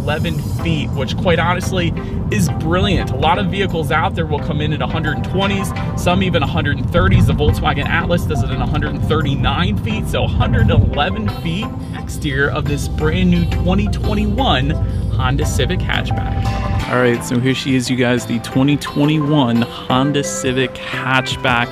111 feet, which quite honestly is brilliant. A lot of vehicles out there will come in at 120s, some even 130s. The Volkswagen Atlas does it in 139 feet, so 111 feet exterior of this brand new 2021 Honda Civic hatchback. All right, so here she is, you guys, the 2021 Honda Civic hatchback,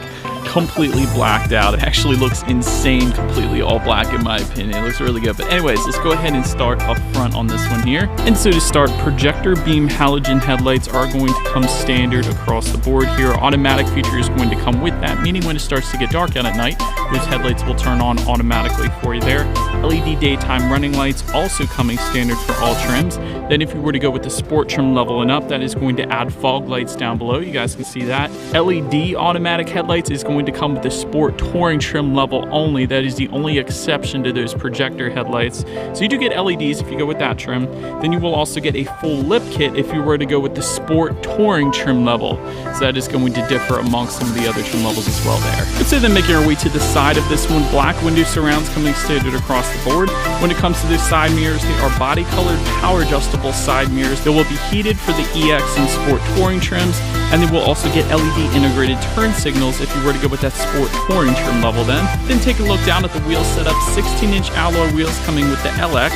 completely blacked out. It actually looks insane, completely all black in my opinion. It looks really good. But anyways, let's go ahead and start up front on this one here. And so to start, projector beam halogen headlights are going to come standard across the board here. Automatic feature is going to come with that, meaning when it starts to get dark out at night, those headlights will turn on automatically for you there. LED daytime running lights also coming standard for all trims. Then if you were to go with the sport trim level and up, that is going to add fog lights down below. You guys can see that. LED automatic headlights is going to come with the sport touring trim level only. That is the only exception to those projector headlights. So you do get LEDs if you go with that trim. Then you will also get a full lip kit if you were to go with the sport touring trim level. So that is going to differ amongst some of the other trim levels as well there. Let's say then making our way to the side of this one, black window surrounds coming standard across the board. When it comes to the side mirrors, they are body colored power adjustable side mirrors. They will be heated for the EX and sport touring trims, and they will also get LED integrated turn signals if you were to go with that sport touring trim level then. Then take a look down at the wheel setup. 16-inch alloy wheels coming with the LX,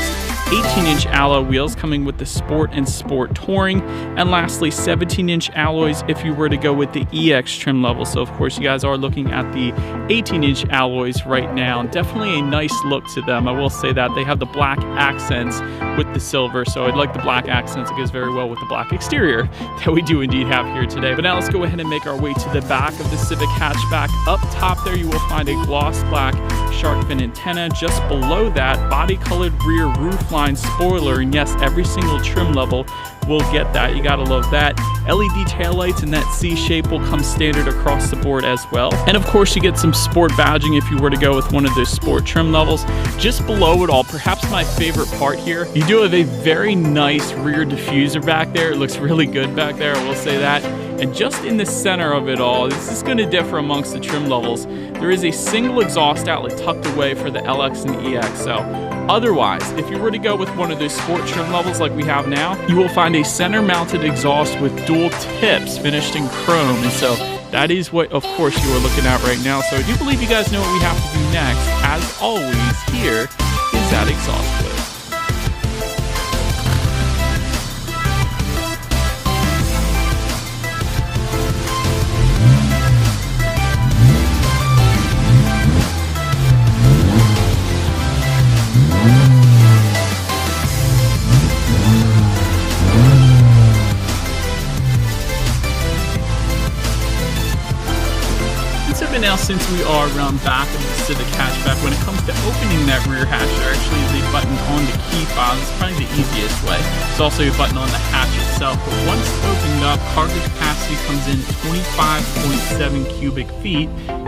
18-inch alloy wheels coming with the Sport and Sport Touring, and lastly 17-inch alloys if you were to go with the EX trim level. So of course you guys are looking at the 18-inch alloys right now. Definitely a nice look to them. I will say that they have the black accents with the silver, so I like the black accents. It goes very well with the black exterior that we do indeed have here today. But now let's go ahead and make our way to the back of the Civic hatchback. Up top there you will find a gloss black shark fin antenna. Just below that, body colored rear roofline spoiler, and yes, every single trim level will get that. You gotta love that. LED taillights in that C shape will come standard across the board as well. And of course you get some sport badging if you were to go with one of those sport trim levels. Just below it all, perhaps my favorite part here, you do have a very nice rear diffuser back there. It looks really good back there, I will say that. And just in the center of it all, this is going to differ amongst the trim levels. There is a single exhaust outlet tucked away for the LX and the EX. So otherwise, if you were to go with one of those sport trim levels like we have now, you will find a center mounted exhaust with dual tips finished in chrome. And so that is what, of course, you are looking at right now. So I do believe you guys know what we have to do next. As always, here is that exhaust clip. Now, since we are around back of the Civic hatchback, when it comes to opening that rear hatch, there actually is a button on the key fob. It's probably the easiest way. There's also a button on the hatch itself, but once opened up, cargo capacity comes in 25.7 cubic feet.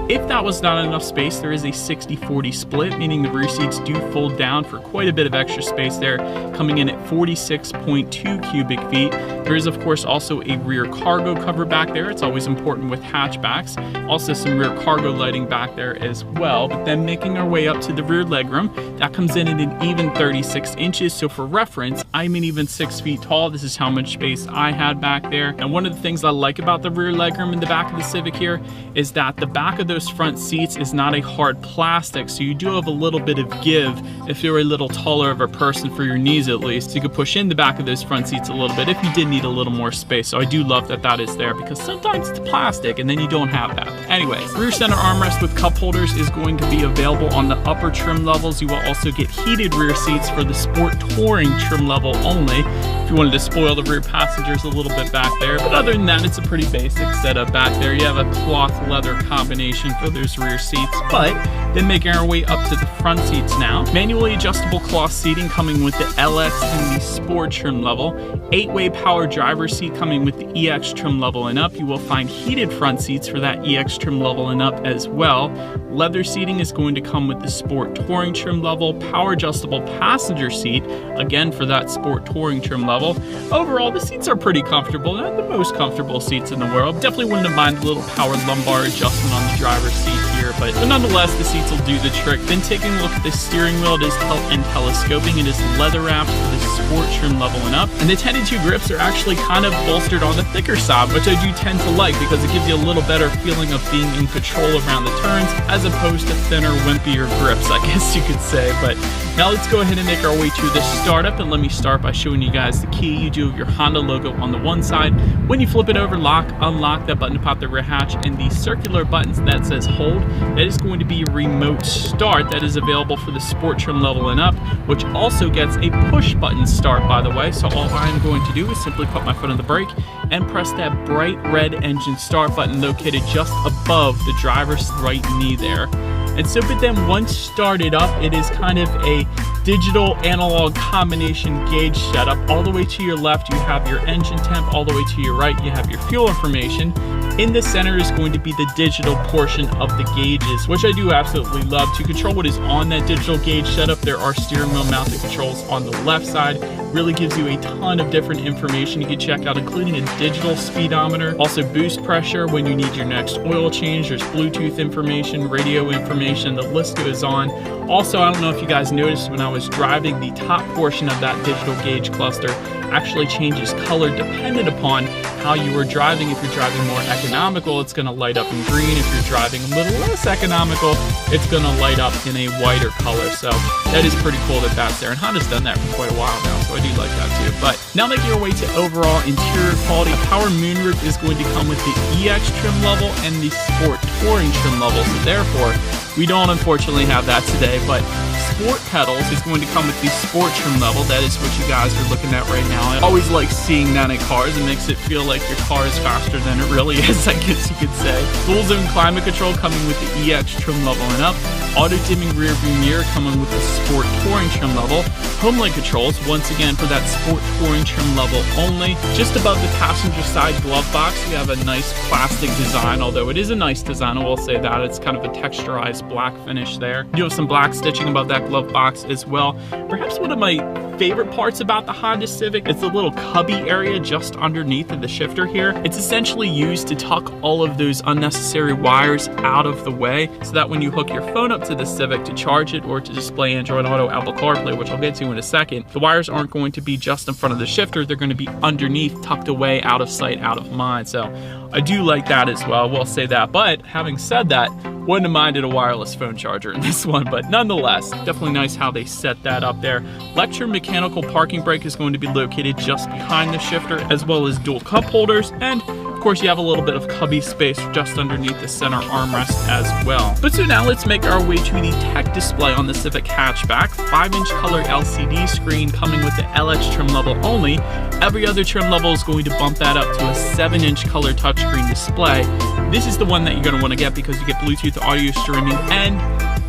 If that was not enough space, there is a 60-40 split, meaning the rear seats do fold down for quite a bit of extra space there, coming in at 46.2 cubic feet. There is, of course, also a rear cargo cover back there. It's always important with hatchbacks. Also some rear cargo lighting back there as well. But then making our way up to the rear legroom, that comes in at an even 36 inches. So for reference, I'm an even 6 feet tall. This is how much space I had back there. And one of the things I like about the rear legroom in the back of the Civic here is that the back of those front seats is not a hard plastic, so you do have a little bit of give if you're a little taller of a person, for your knees at least. You could push in the back of those front seats a little bit if you did need a little more space. So I do love that that is there, because sometimes it's plastic and then you don't have that. Anyways, rear center armrest with cup holders is going to be available on the upper trim levels. You will also get heated rear seats for the Sport Touring trim level only, if you wanted to spoil the rear passengers a little bit back there. But other than that, it's a pretty basic setup back there. You have a cloth leather combination for those rear seats. But then making our way up to the front seats now, manually adjustable cloth seating coming with the LX and the Sport trim level, 8-way power driver seat coming with the EX trim level and up. You will find heated front seats for that EX trim level and up as well. Leather seating is going to come with the Sport Touring trim level, power adjustable passenger seat, again for that Sport Touring trim level. Overall, the seats are pretty comfortable, not the most comfortable seats in the world. Definitely wouldn't have minded a little power lumbar adjustment on the driver's seat here, but nonetheless, the seats will do the trick. Then taking a look at the steering wheel, it is tilt and telescoping. It is leather wrapped for the sport trim level and up. And the 10-2 grips are actually kind of bolstered on the thicker side, which I do tend to like because it gives you a little better feeling of being in control around the turns as opposed to thinner, wimpier grips, I guess you could say. But now let's go ahead and make our way to the startup, and let me start by showing you guys the key. You do have your Honda logo on the one side. When you flip it over, lock, unlock, that button to pop the rear hatch, and the circular buttons that says hold, that is going to be your remote start. That is available for the sport trim level and up, which also gets a push button start, by the way. So all I'm going to do is simply put my foot on the brake and press that bright red engine start button located just above the driver's right knee there. And so, but then once started up, it is kind of a digital analog combination gauge setup. All the way to your left, you have your engine temp. All the way to your right, you have your fuel information. In the center is going to be the digital portion of the gauges, which I do absolutely love. To control what is on that digital gauge setup, there are steering wheel mounted controls on the left side. Really gives you a ton of different information you can check out, including a digital speedometer, also boost pressure when you need your next oil change. There's Bluetooth information, radio information, the list goes on. Also, I don't know if you guys noticed when I was driving, the top portion of that digital gauge cluster actually changes color dependent upon how you were driving. If you're driving more economical, it's going to light up in green. If you're driving a little less economical, it's going to light up in a whiter color. So that is pretty cool that that's there. And Honda's done that for quite a while now, so I do like that too. But now making our way to overall interior quality, a power moonroof is going to come with the EX trim level and the Sport Touring trim level. So therefore, we don't unfortunately have that today, but Sport pedals is going to come with the Sport trim level. That is what you guys are looking at right now. I always like seeing that in cars. It makes it feel like your car is faster than it really is, I guess you could say. Dual zone climate control coming with the EX trim level and up. Auto dimming rear view mirror coming with the Sport Touring trim level. Homelink controls, once again for that Sport Touring trim level only. Just above the passenger side glove box, you have a nice plastic design, although it is a nice design, I will say that. It's kind of a texturized black finish there. You have some black stitching above that glove box as well. Perhaps one of my favorite parts about the Honda Civic is the little cubby area just underneath of the shifter here. It's essentially used to tuck all of those unnecessary wires out of the way so that when you hook your phone up to the Civic to charge it or to display Android Auto, Apple CarPlay, which I'll get to in a second, the wires aren't going to be just in front of the shifter. They're going to be underneath, tucked away, out of sight, out of mind. So I do like that as well, we'll say that. But having said that, wouldn't have minded a wireless phone charger in this one, but nonetheless, definitely nice how they set that up there. Electromechanical parking brake is going to be located just behind the shifter, as well as dual cup holders, and of course you have a little bit of cubby space just underneath the center armrest as well. But so now let's make our way to the tech display on the Civic Hatchback. 5-inch color LCD screen coming with the LX trim level only. Every other trim level is going to bump that up to a 7-inch color touchscreen display. This is the one that you're going to want to get because you get Bluetooth audio streaming and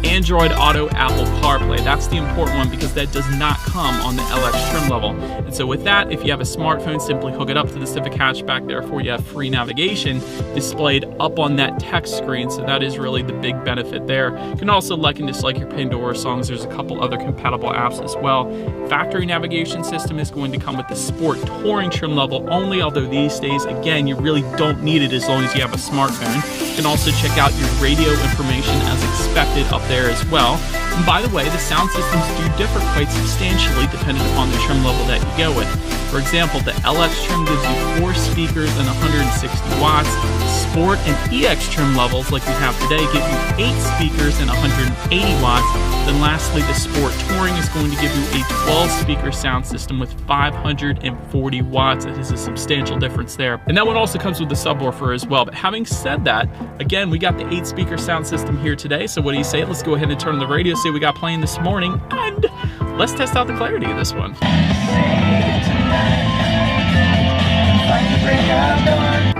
Android Auto, Apple CarPlay. That's the important one because that does not come on the LX trim level. And so with that, if you have a smartphone, simply hook it up to the Civic Hatchback. Therefore, you have free navigation displayed up on that text screen. So that is really the big benefit there. You can also like and dislike your Pandora songs. There's a couple other compatible apps as well. Factory navigation system is going to come with the Sport Touring trim level only, although these days, again, you really don't need it as long as you have a smartphone. You can also check out your radio information as expected up there as well. And by the way, the sound systems do differ quite substantially depending upon the trim level that you go with. For example, the LX trim gives you 4 speakers and 160 watts. Sport and EX trim levels like we have today give you 8 speakers and 180 watts. Then lastly, the Sport Touring is going to give you a 12-speaker sound system with 540 watts. It is a substantial difference there. And that one also comes with the subwoofer as well. But having said that, again, we got the 8-speaker sound system here today. So what do you say? Let's go ahead and turn on the radio, see what we got playing this morning, and let's test out the clarity of this one.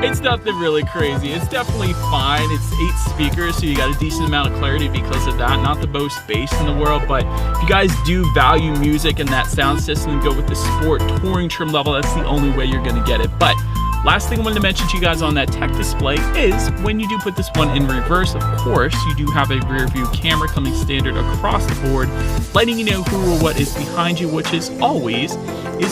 It's nothing really crazy. It's definitely fine. It's 8 speakers, so you got a decent amount of clarity because of that. Not the most bass in the world, but if you guys do value music and that sound system, go with the Sport Touring trim level. That's the only way you're going to get it. But Last thing I wanted to mention to you guys on that tech display is when you do put this one in reverse, of course, you do have a rear view camera coming standard across the board, letting you know who or what is behind you, which is always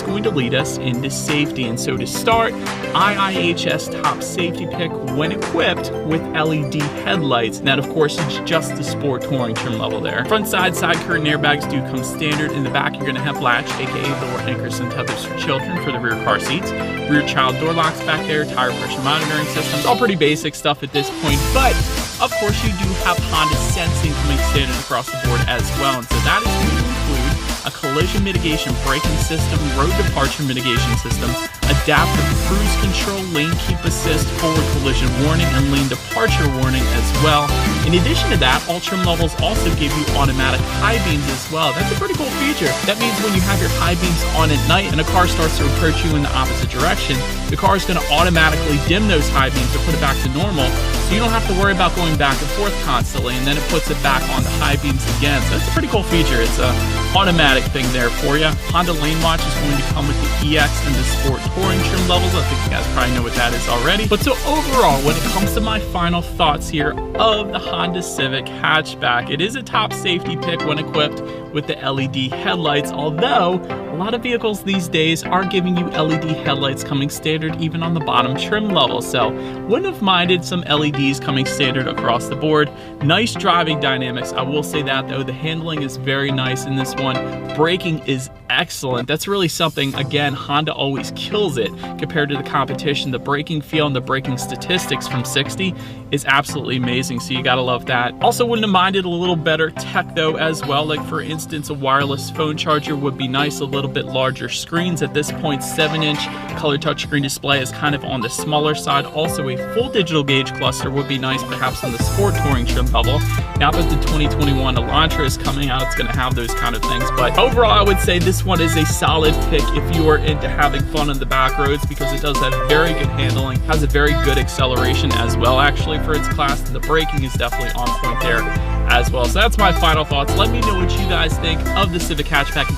going to lead us into safety. And so to start, IIHS top safety pick when equipped with LED headlights. And that, of course, is just the sport touring trim level there. Front side curtain airbags do come standard. In the back, you're going to have latch, aka lower anchors and tethers for children for the rear car seats. Rear child door locks back there, tire pressure monitoring systems, all pretty basic stuff at this point. But of course, you do have Honda sensing coming standard across the board as well. And so that is going to include a collision mitigation braking system, road departure mitigation system, adaptive cruise control, lane keep assist, forward collision warning, and lane departure warning as well. In addition to that, all trim levels also give you automatic high beams as well. That's a pretty cool feature. That means when you have your high beams on at night and a car starts to approach you in the opposite direction, the car is going to automatically dim those high beams or put it back to normal, so you don't have to worry about going back and forth constantly, and then it puts it back on the high beams again. So that's a pretty cool feature. It's a automatic thing there for you. Honda Lane Watch is going to come with the EX and the Sport Touring trim levels. I think you guys probably know what that is already. But so overall, when it comes to my final thoughts here of the Honda Civic hatchback, it is a top safety pick when equipped with the LED headlights, although a lot of vehicles these days are giving you LED headlights coming standard even on the bottom trim level. So wouldn't have minded some LEDs coming standard across the board. Nice driving dynamics. I will say that though, the handling is very nice in this one. Braking is excellent. That's really something, again, Honda always kills it compared to the competition. The braking feel and the braking statistics from 60 is absolutely amazing, so you gotta love that. Also wouldn't have minded a little better tech though as well, like for instance a wireless phone charger would be nice, a little bit larger screens. At this point, 7-inch color touchscreen display is kind of on the smaller side. Also a full digital gauge cluster would be nice perhaps on the sport touring trim level. Now that the 2021 Elantra is coming out, it's gonna have those kind of things, but overall I would say this one is a solid pick if you are into having fun on the back roads, because it does have very good handling, has a very good acceleration as well actually for its class, and the braking is definitely on point there as well. So that's my final thoughts. Let me know what you guys think of the Civic hatchback in